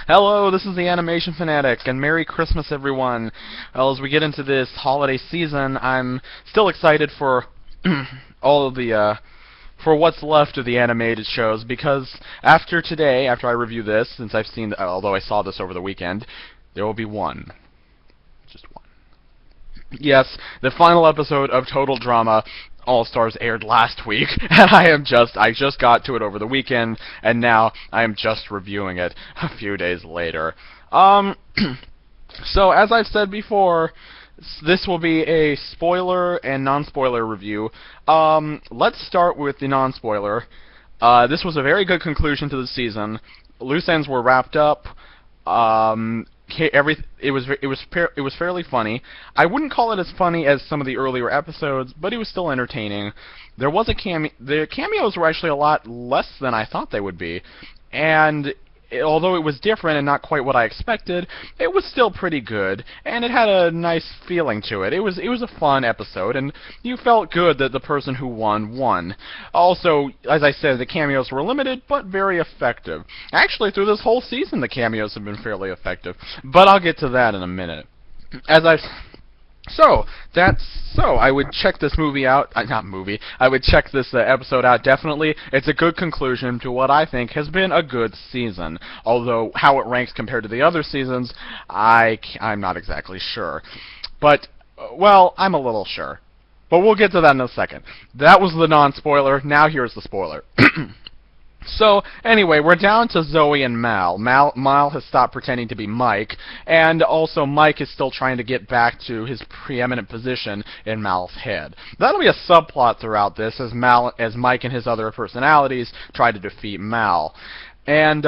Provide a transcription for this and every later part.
Hello, this is the Animation Fanatic, and Merry Christmas, everyone. Well, as we get into this holiday season, I'm still excited for all of the, for what's left of the animated shows, because after today, after I review this, since I've seen, although I saw this over the weekend, there will be one. Just one. Yes, the final episode of Total Drama All-Stars aired last week, and I just got to it over the weekend, and now I am just reviewing it a few days later. So as I've said before, this will be a spoiler and non-spoiler review. Let's start with the non-spoiler. This was a very good conclusion to the season. Loose ends were wrapped up. It was fairly funny. I wouldn't call it as funny as some of the earlier episodes, but it was still entertaining. There was a the cameos were actually a lot less than I thought they would be, and although it was different and not quite what I expected, it was still pretty good, and it had a nice feeling to it. It was a fun episode, and you felt good that the person who won. Also, as I said, the cameos were limited, but very effective. Actually, through this whole season, the cameos have been fairly effective, but I'll get to that in a minute. I would check this movie out, I would check this episode out, definitely. It's a good conclusion to what I think has been a good season. Although, how it ranks compared to the other seasons, I'm not exactly sure. But, well, I'm a little sure. But we'll get to that in a second. That was the non-spoiler, now here's the spoiler. So, anyway, we're down to Zoe and Mal. Mal has stopped pretending to be Mike, and also Mike is still trying to get back to his preeminent position in Mal's head. That'll be a subplot throughout this, as Mike and his other personalities try to defeat Mal. And,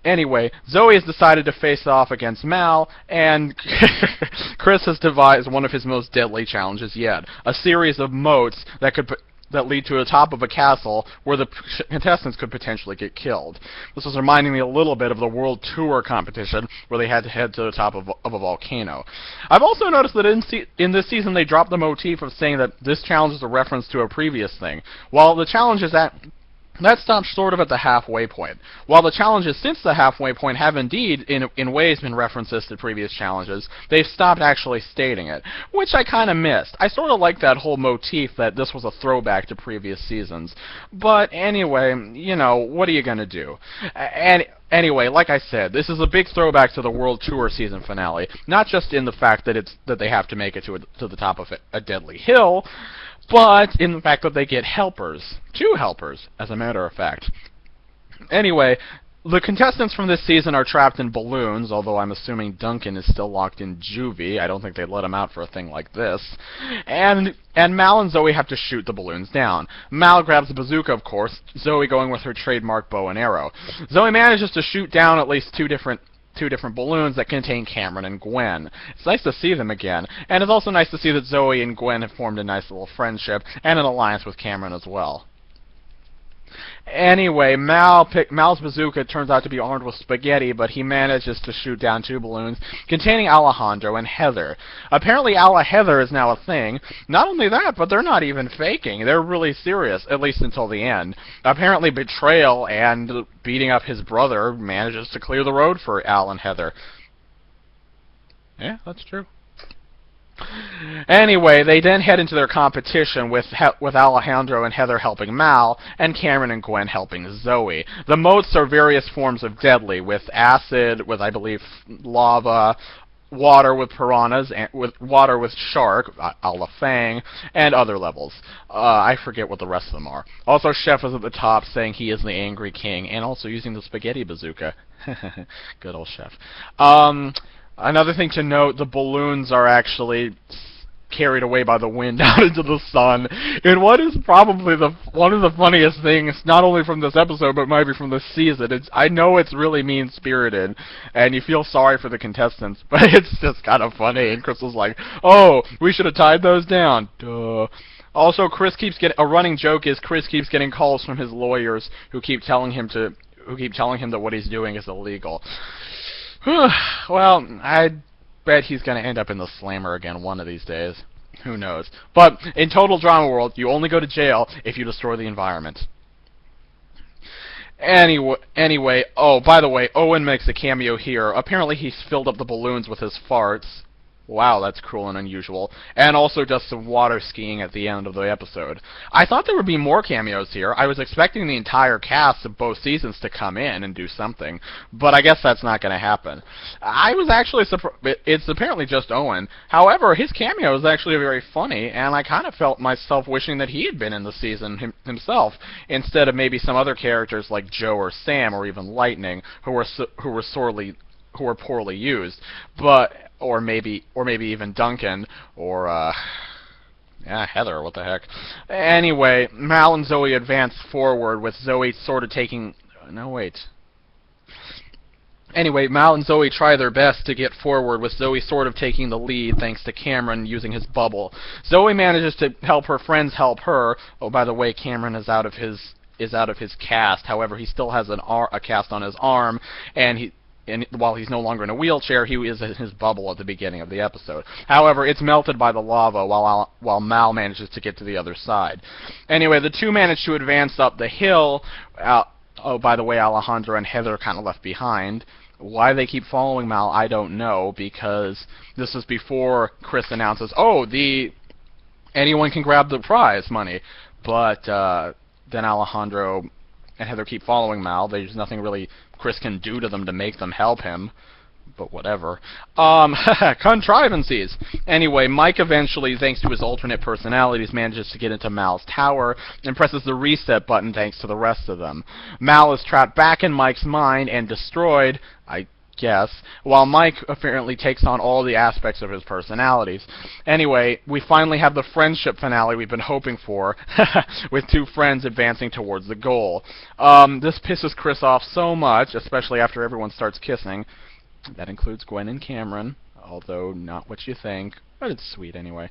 anyway, Zoe has decided to face off against Mal, and Chris has devised one of his most deadly challenges yet. A series of moats that lead to the top of a castle where the contestants could potentially get killed. This is reminding me a little bit of the World Tour competition where they had to head to the top of a volcano. I've also noticed that in this season they dropped the motif of saying that this challenge is a reference to a previous thing. While the challenge is that stops sort of at the halfway point. While the challenges since the halfway point have indeed, in ways, been references to previous challenges, they've stopped actually stating it, which I kind of missed. I sort of like that whole motif that this was a throwback to previous seasons. But anyway, you know, what are you going to do? Anyway, like I said, this is a big throwback to the World Tour season finale, not just in the fact that they have to make it to the top of a deadly hill, but in the fact that they get helpers. 2 helpers, as a matter of fact. Anyway, the contestants from this season are trapped in balloons, although I'm assuming Duncan is still locked in juvie. I don't think they'd let him out for a thing like this. And Mal and Zoe have to shoot the balloons down. Mal grabs a bazooka, of course, Zoe going with her trademark bow and arrow. Zoe manages to shoot down at least two different balloons that contain Cameron and Gwen. It's nice to see them again, and it's also nice to see that Zoe and Gwen have formed a nice little friendship and an alliance with Cameron as well. Anyway, Mal's bazooka turns out to be armed with spaghetti, but he manages to shoot down 2 balloons containing Alejandro and Heather. Apparently Heather is now a thing. Not only that, but they're not even faking. They're really serious, at least until the end. Apparently betrayal and beating up his brother manages to clear the road for Al and Heather. Yeah, that's true. Anyway, they then head into their competition with Alejandro and Heather helping Mal, and Cameron and Gwen helping Zoe. The moats are various forms of deadly, with acid, with, I believe, lava, water with piranhas, and water with shark, a la Fang, and other levels. I forget what the rest of them are. Also, Chef is at the top, saying he is the angry king, and also using the spaghetti bazooka. Good old Chef. Another thing to note, the balloons are actually carried away by the wind out into the sun, in what is probably one of the funniest things, not only from this episode, but maybe from this season. I know it's really mean-spirited, and you feel sorry for the contestants, but it's just kind of funny, and Chris was like, oh, we should have tied those down. Duh. Also, a running joke is Chris keeps getting calls from his lawyers who keep telling him that what he's doing is illegal. Well, I bet he's going to end up in the slammer again one of these days. Who knows? But in Total Drama World, you only go to jail if you destroy the environment. Anyway, oh, by the way, Owen makes a cameo here. Apparently he's filled up the balloons with his farts. Wow, that's cruel and unusual. And also does some water skiing at the end of the episode. I thought there would be more cameos here. I was expecting the entire cast of both seasons to come in and do something, but I guess that's not going to happen. I was actually surprised. It's apparently just Owen. However, his cameo is actually very funny, and I kind of felt myself wishing that he had been in the season himself, instead of maybe some other characters like Joe or Sam or even Lightning, who were poorly used. But or maybe even Duncan, or yeah, Heather, what the heck. Anyway, Mal and Zoe advance forward with Zoe sort of taking... No, wait. Anyway, Mal and Zoe try their best to get forward, with Zoe sort of taking the lead thanks to Cameron using his bubble. Zoe manages to help her friends help her. Oh, by the way, Cameron is out of his cast. However, he still has a cast on his arm, and while he's no longer in a wheelchair, he is in his bubble at the beginning of the episode. However, it's melted by the lava while Mal manages to get to the other side. Anyway, the two manage to advance up the hill. Oh, by the way, Alejandro and Heather kind of left behind. Why they keep following Mal, I don't know, because this is before Chris announces, oh, anyone can grab the prize money. But then Alejandro and Heather keep following Mal. There's nothing really Chris can do to them to make them help him. But whatever. Contrivances. Anyway, Mike eventually, thanks to his alternate personalities, manages to get into Mal's tower and presses the reset button thanks to the rest of them. Mal is trapped back in Mike's mind and destroyed, I guess, while Mike apparently takes on all the aspects of his personalities. Anyway, we finally have the friendship finale we've been hoping for, with two friends advancing towards the goal. This pisses Chris off so much, especially after everyone starts kissing. That includes Gwen and Cameron, although not what you think, but it's sweet anyway.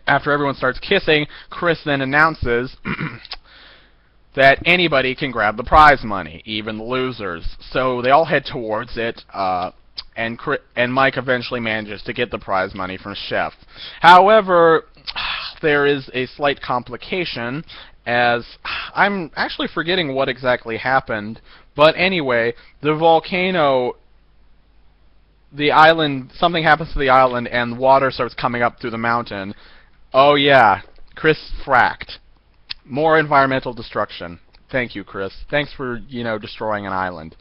After everyone starts kissing, Chris then announces that anybody can grab the prize money, even the losers. So they all head towards it, and Mike eventually manages to get the prize money from Chef. However, there is a slight complication, as I'm actually forgetting what exactly happened. But anyway, the volcano, the island, something happens to the island and water starts coming up through the mountain. Oh yeah, Chris fracked. More environmental destruction. Thank you, Chris. Thanks for, destroying an island.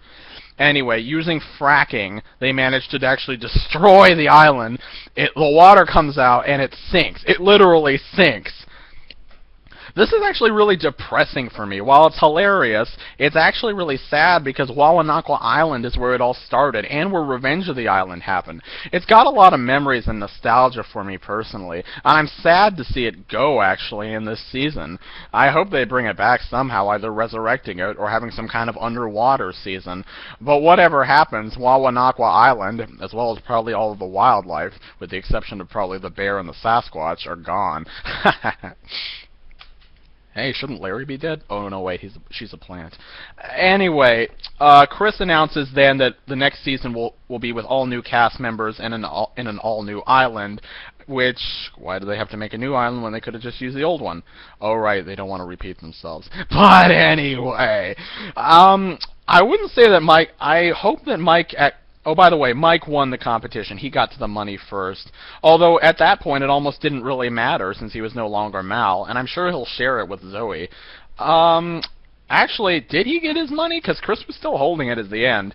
Anyway, using fracking, they managed to actually destroy the island. The water comes out and it sinks. It literally sinks. This is actually really depressing for me. While it's hilarious, it's actually really sad because Wawanakwa Island is where it all started and where Revenge of the Island happened. It's got a lot of memories and nostalgia for me personally, and I'm sad to see it go actually in this season. I hope they bring it back somehow, either resurrecting it or having some kind of underwater season. But whatever happens, Wawanakwa Island, as well as probably all of the wildlife, with the exception of probably the bear and the Sasquatch, are gone. Hey, shouldn't Larry be dead? Oh, no, wait, she's a plant. Anyway, Chris announces then that the next season will be with all new cast members and in an all-new island, which, why do they have to make a new island when they could have just used the old one? Oh, right, they don't want to repeat themselves. But anyway, I wouldn't say that Mike, I hope that Mike... Oh, by the way, Mike won the competition. He got to the money first. Although, at that point, it almost didn't really matter since he was no longer Mal, and I'm sure he'll share it with Zoe. Actually, did he get his money? Because Chris was still holding it at the end.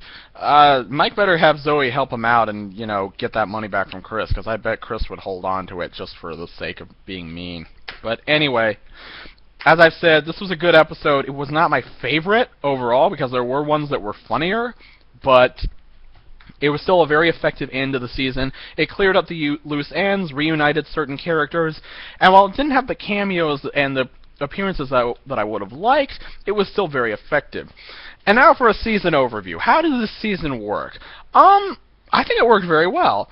Mike better have Zoe help him out and, get that money back from Chris, because I bet Chris would hold on to it just for the sake of being mean. But anyway, as I've said, this was a good episode. It was not my favorite overall, because there were ones that were funnier, but... it was still a very effective end to the season. It cleared up the loose ends, reunited certain characters, and while it didn't have the cameos and the appearances that I would have liked, it was still very effective. And now for a season overview. How does this season work? I think it worked very well.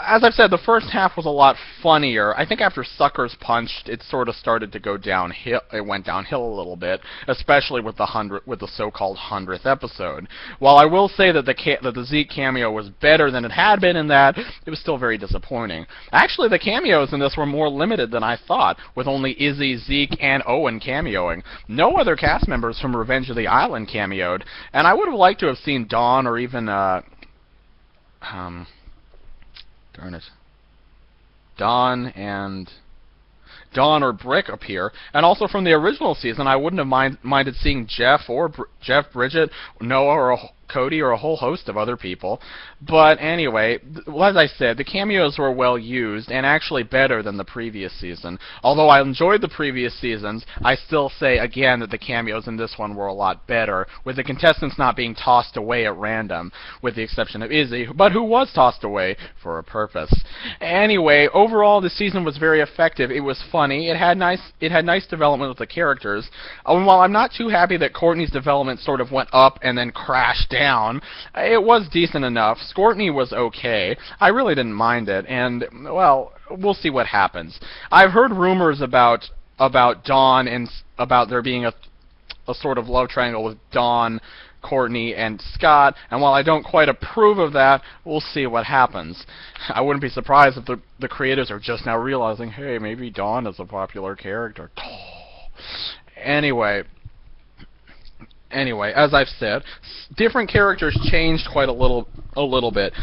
as I've said, the first half was a lot funnier. I think after Suckers Punched, it sort of started to go downhill. It went downhill a little bit, especially with the so-called 100th episode. While I will say that the Zeke cameo was better than it had been in that, it was still very disappointing. Actually, the cameos in this were more limited than I thought, with only Izzy, Zeke, and Owen cameoing. No other cast members from Revenge of the Island cameoed, and I would have liked to have seen Dawn or even darn it. Dawn or Brick appear, and also from the original season, I wouldn't have minded seeing Jeff, Bridget, Noah, or Cody, or a whole host of other people. But anyway, as I said, the cameos were well used, and actually better than the previous season. Although I enjoyed the previous seasons, I still say again that the cameos in this one were a lot better, with the contestants not being tossed away at random, with the exception of Izzy, but who was tossed away for a purpose. Anyway, overall, the season was very effective. It was funny. It had nice development with the characters. And while I'm not too happy that Courtney's development sort of went up and then crashed down, it was decent enough. Scourtney was okay. I really didn't mind it, and, well, we'll see what happens. I've heard rumors about Dawn and about there being a sort of love triangle with Dawn, Courtney, and Scott, and while I don't quite approve of that, we'll see what happens. I wouldn't be surprised if the creators are just now realizing, hey, maybe Dawn is a popular character. Anyway, as I've said, different characters changed quite a little bit.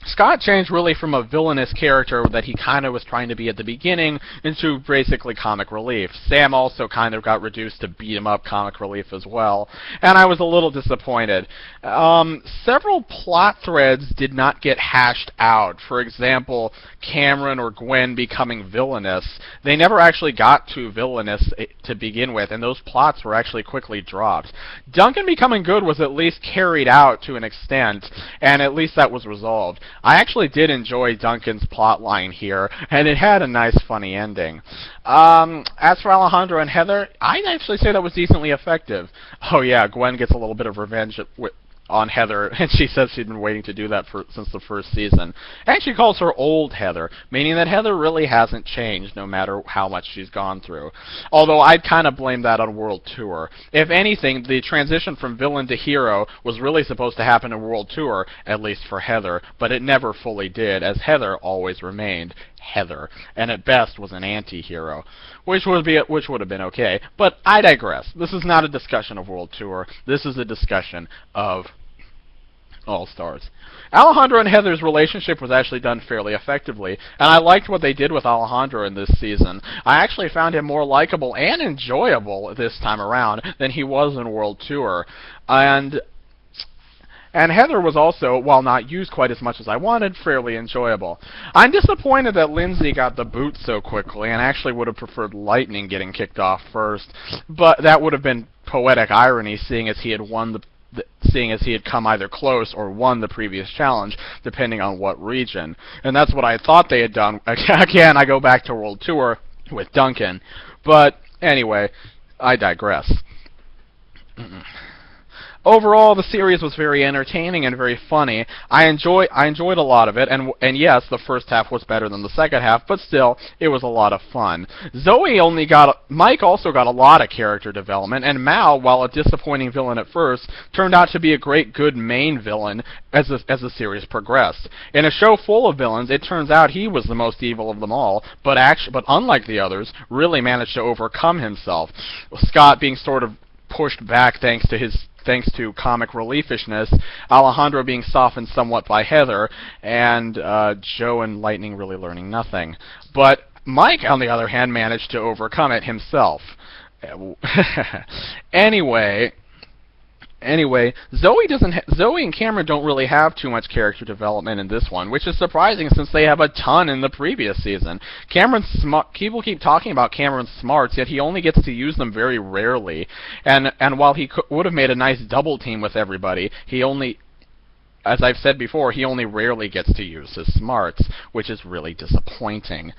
Scott changed really from a villainous character that he kind of was trying to be at the beginning into basically comic relief. Sam also kind of got reduced to beat-em-up comic relief as well, and I was a little disappointed. Several plot threads did not get hashed out. For example, Cameron or Gwen becoming villainous. They never actually got to villainous to begin with, and those plots were actually quickly dropped. Duncan becoming good was at least carried out to an extent, and at least that was resolved. I actually did enjoy Duncan's plotline here, and it had a nice, funny ending. As for Alejandro and Heather, I'd actually say that was decently effective. Oh yeah, Gwen gets a little bit of revenge on Heather, and she says she'd been waiting to do that since the first season. And she calls her old Heather, meaning that Heather really hasn't changed no matter how much she's gone through. Although I'd kind of blame that on World Tour. If anything, the transition from villain to hero was really supposed to happen in World Tour, at least for Heather, but it never fully did, as Heather always remained Heather, and at best was an anti-hero, which would have been okay. But I digress. This is not a discussion of World Tour. This is a discussion of All-Stars. Alejandro and Heather's relationship was actually done fairly effectively, and I liked what they did with Alejandro in this season. I actually found him more likable and enjoyable this time around than he was in World Tour. And Heather was also, while not used quite as much as I wanted, fairly enjoyable. I'm disappointed that Lindsay got the boot so quickly, and actually would have preferred Lightning getting kicked off first, but that would have been poetic irony, seeing as he had come either close or won the previous challenge, depending on what region. And that's what I thought they had done. Again, I go back to World Tour with Duncan. But anyway, I digress. Overall, the series was very entertaining and very funny. I enjoyed a lot of it, and yes, the first half was better than the second half, but still, it was a lot of fun. Mike also got a lot of character development, and Mal, while a disappointing villain at first, turned out to be a good main villain as the series progressed. In a show full of villains, it turns out he was the most evil of them all, but unlike the others, really managed to overcome himself. Scott being sort of pushed back thanks to comic reliefishness, Alejandro being softened somewhat by Heather, and Joe and Lightning really learning nothing. But Mike, on the other hand, managed to overcome it himself. Anyway, Zoe and Cameron don't really have too much character development in this one, which is surprising since they have a ton in the previous season. People keep talking about Cameron's smarts, yet he only gets to use them very rarely. And while he would have made a nice double team with everybody, as I've said before, he only rarely gets to use his smarts, which is really disappointing.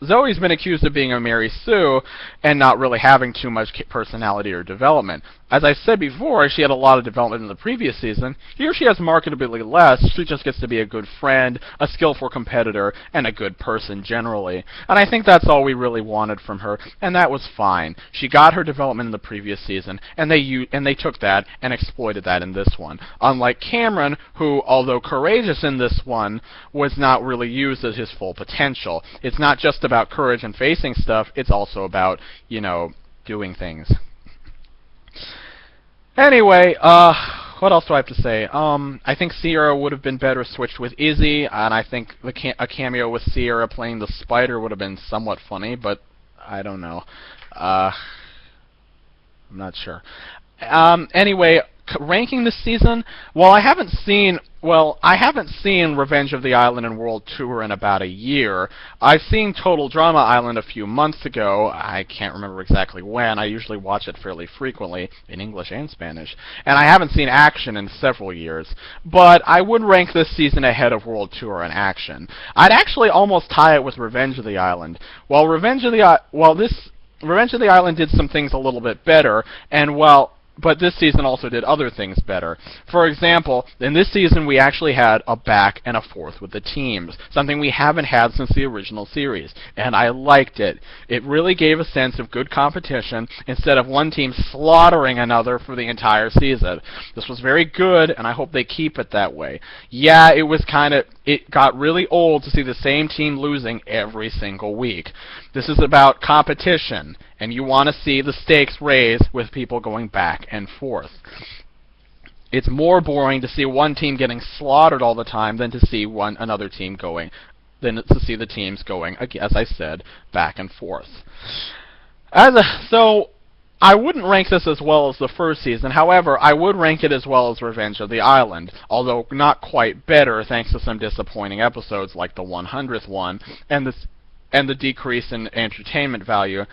Zoe's been accused of being a Mary Sue and not really having too much personality or development. As I said before, she had a lot of development in the previous season. Here she has marketably less. She just gets to be a good friend, a skillful competitor, and a good person generally. And I think that's all we really wanted from her, and that was fine. She got her development in the previous season, and they took that and exploited that in this one. Unlike Cameron, who, although courageous in this one, was not really used at his full potential. It's not just about courage and facing stuff, it's also about, doing things. Anyway, what else do I have to say? I think Sierra would have been better switched with Izzy, and I think a cameo with Sierra playing the spider would have been somewhat funny, but I don't know. I'm not sure. Anyway, ranking this season, I haven't seen Revenge of the Island and World Tour in about a year. I've seen Total Drama Island a few months ago. I can't remember exactly when. I usually watch it fairly frequently, in English and Spanish. And I haven't seen Action in several years. But I would rank this season ahead of World Tour and Action. I'd actually almost tie it with Revenge of the Island. Revenge of the Island did some things a little bit better, but this season also did other things better. For example, in this season we actually had a back and a forth with the teams, something we haven't had since the original series, and I liked it. It really gave a sense of good competition instead of one team slaughtering another for the entire season. This was very good, and I hope they keep it that way. Yeah, it got really old to see the same team losing every single week. This is about competition, and you want to see the stakes raised with people going back and forth. It's more boring to see one team getting slaughtered all the time than to see the teams going, as I said, back and forth. So I wouldn't rank this as well as the first season. However, I would rank it as well as Revenge of the Island, although not quite better thanks to some disappointing episodes like the 100th one and the decrease in entertainment value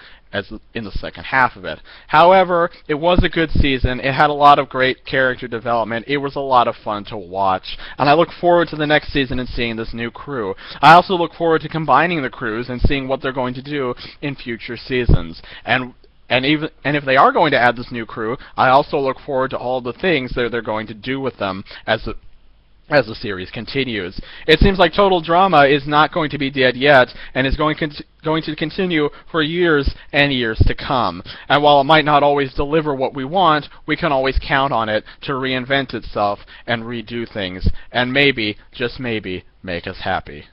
in the second half of it. However, it was a good season. It had a lot of great character development. It was a lot of fun to watch, and I look forward to the next season and seeing this new crew. I also look forward to combining the crews and seeing what they're going to do in future seasons. And if they are going to add this new crew, I also look forward to all the things that they're going to do with them as the series continues. It seems like Total Drama is not going to be dead yet, and is going to continue for years and years to come. And while it might not always deliver what we want, we can always count on it to reinvent itself and redo things, and maybe, just maybe, make us happy.